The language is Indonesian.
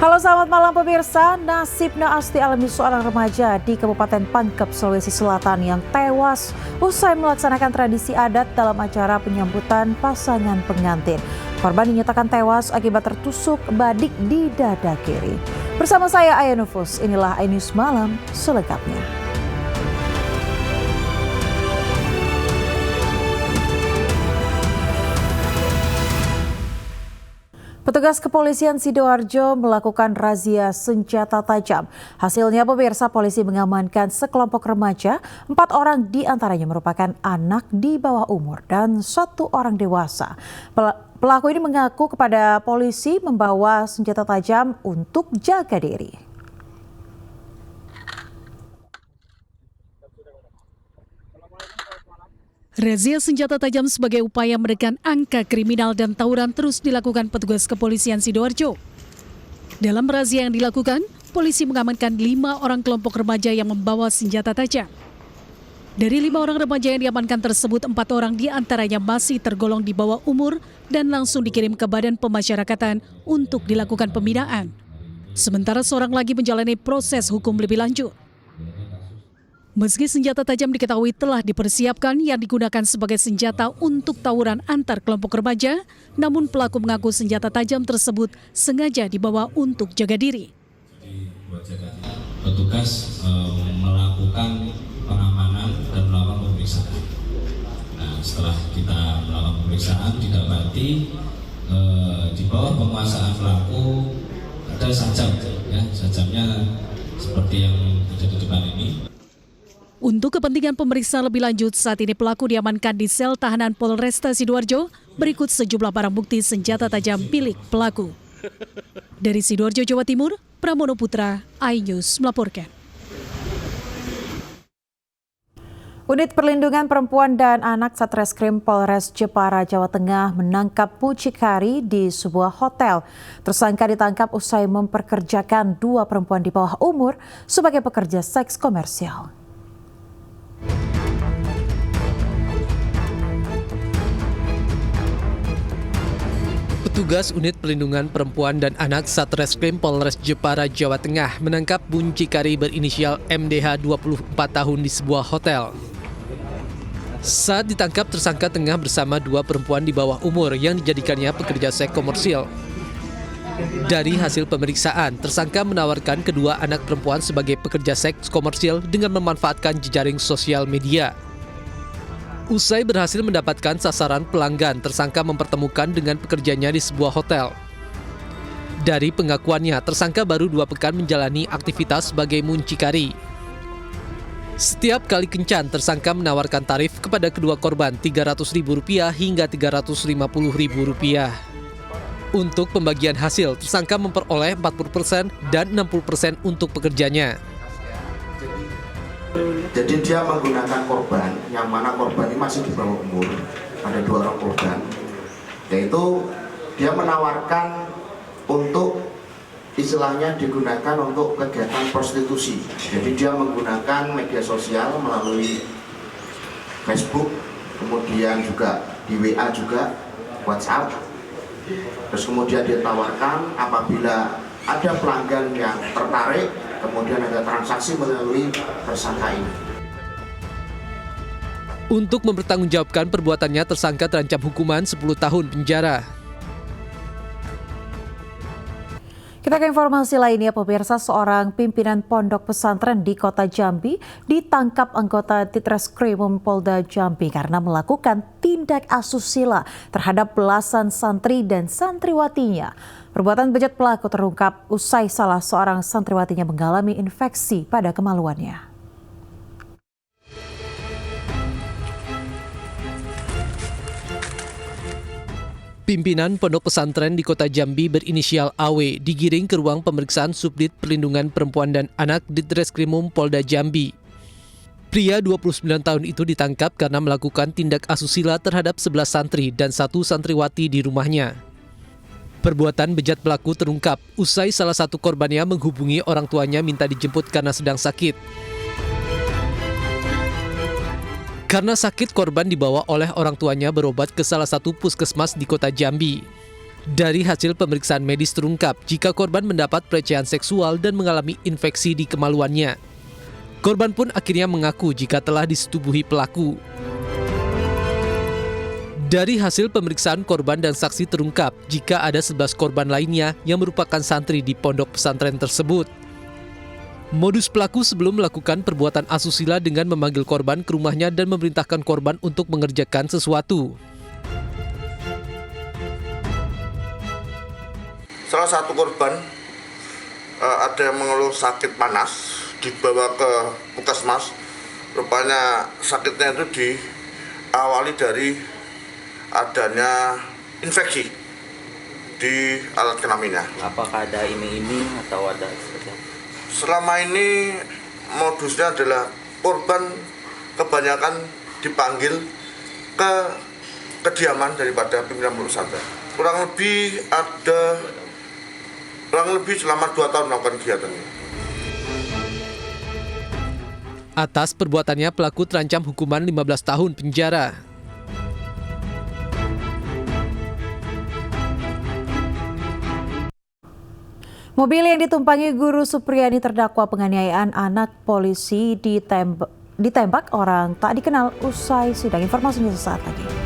Halo selamat malam pemirsa, nasib naas dialami seorang remaja di Kabupaten Pangkep, Sulawesi Selatan yang tewas usai melaksanakan tradisi adat dalam acara penyambutan pasangan pengantin. Korban dinyatakan tewas akibat tertusuk badik di dada kiri. Bersama saya Aya Nufus, inilah iNews Malam selengkapnya. Petugas kepolisian Sidoarjo melakukan razia senjata tajam. Hasilnya pemirsa, polisi mengamankan sekelompok remaja, 4 orang diantaranya merupakan anak di bawah umur dan 1 orang dewasa. Pelaku ini mengaku kepada polisi membawa senjata tajam untuk jaga diri. Razia senjata tajam sebagai upaya menekan angka kriminal dan tawuran terus dilakukan petugas kepolisian Sidoarjo. Dalam razia yang dilakukan, polisi mengamankan 5 orang kelompok remaja yang membawa senjata tajam. Dari 5 orang remaja yang diamankan tersebut, 4 orang diantaranya masih tergolong di bawah umur dan langsung dikirim ke Badan Pemasyarakatan untuk dilakukan pembinaan. Sementara seorang lagi menjalani proses hukum lebih lanjut. Meski senjata tajam diketahui telah dipersiapkan yang digunakan sebagai senjata untuk tawuran antar kelompok remaja, namun pelaku mengaku senjata tajam tersebut sengaja dibawa untuk jaga diri. Petugas melakukan pengamanan dan melakukan pemeriksaan. Nah, setelah kita melakukan pemeriksaan didapati di bawah penguasaan pelaku ada sajam, ya, sajamnya seperti yang ada di depan ini. Untuk kepentingan pemeriksaan lebih lanjut, saat ini pelaku diamankan di sel tahanan Polresta Sidoarjo. Berikut sejumlah barang bukti senjata tajam milik pelaku. Dari Sidoarjo, Jawa Timur, Pramono Putra, iNews melaporkan. Unit Perlindungan Perempuan dan Anak Satreskrim Polres Jepara, Jawa Tengah menangkap mucikari di sebuah hotel. Tersangka ditangkap usai memperkerjakan 2 perempuan di bawah umur sebagai pekerja seks komersial. Petugas Unit Perlindungan Perempuan dan Anak Satreskrim Polres Jepara, Jawa Tengah menangkap muncikari berinisial MDH 24 tahun di sebuah hotel. Saat ditangkap, tersangka tengah bersama 2 perempuan di bawah umur yang dijadikannya pekerja seks komersil. Dari hasil pemeriksaan, tersangka menawarkan kedua anak perempuan sebagai pekerja seks komersil dengan memanfaatkan jejaring sosial media. Usai berhasil mendapatkan sasaran pelanggan, tersangka mempertemukan dengan pekerjanya di sebuah hotel. Dari pengakuannya, tersangka baru 2 pekan menjalani aktivitas sebagai muncikari. Setiap kali kencan, tersangka menawarkan tarif kepada kedua korban Rp300.000 hingga Rp350.000. Untuk pembagian hasil, tersangka memperoleh 40% dan 60% untuk pekerjanya. Jadi dia menggunakan korban, yang mana korban ini masih di bawah umur, ada 2 orang korban, yaitu dia menawarkan untuk istilahnya digunakan untuk kegiatan prostitusi. Jadi dia menggunakan media sosial melalui Facebook, kemudian juga di WA juga, WhatsApp. Terus kemudian dia tawarkan apabila ada pelanggan yang tertarik, kemudian ada transaksi melalui tersangka ini. Untuk mempertanggungjawabkan perbuatannya, tersangka terancam hukuman 10 tahun penjara. Kita ke informasi lainnya pemirsa, seorang pimpinan pondok pesantren di Kota Jambi ditangkap anggota Ditreskrimum Polda Jambi karena melakukan tindak asusila terhadap belasan santri dan santriwatinya. Perbuatan bejat pelaku terungkap usai salah seorang santriwatinya mengalami infeksi pada kemaluannya. Pimpinan pondok pesantren di Kota Jambi berinisial AW digiring ke ruang pemeriksaan Subdit Perlindungan Perempuan dan Anak Ditreskrimum Polda Jambi. Pria 29 tahun itu ditangkap karena melakukan tindak asusila terhadap 11 santri dan 1 santriwati di rumahnya. Perbuatan bejat pelaku terungkap usai salah satu korbannya menghubungi orang tuanya minta dijemput karena sedang sakit. Karena sakit, korban dibawa oleh orang tuanya berobat ke salah satu puskesmas di Kota Jambi. Dari hasil pemeriksaan medis terungkap jika korban mendapat pelecehan seksual dan mengalami infeksi di kemaluannya. Korban pun akhirnya mengaku jika telah disetubuhi pelaku. Dari hasil pemeriksaan korban dan saksi terungkap jika ada 11 korban lainnya yang merupakan santri di pondok pesantren tersebut. Modus pelaku sebelum melakukan perbuatan asusila dengan memanggil korban ke rumahnya dan memerintahkan korban untuk mengerjakan sesuatu. Salah satu korban ada yang mengeluh sakit panas, dibawa ke puskesmas. Rupanya sakitnya itu diawali dari adanya infeksi di alat kelaminnya. Apakah ada iming-iming atau ada seperti apa? Selama ini modusnya adalah korban kebanyakan dipanggil ke kediaman daripada pimpinan pondok pesantren. Kurang lebih selama 2 tahun melakukan kegiatan ini. Atas perbuatannya pelaku terancam hukuman 15 tahun penjara. Mobil yang ditumpangi Guru Supriyani terdakwa penganiayaan anak polisi ditembak orang tak dikenal usai sidang. Informasinya sesaat lagi.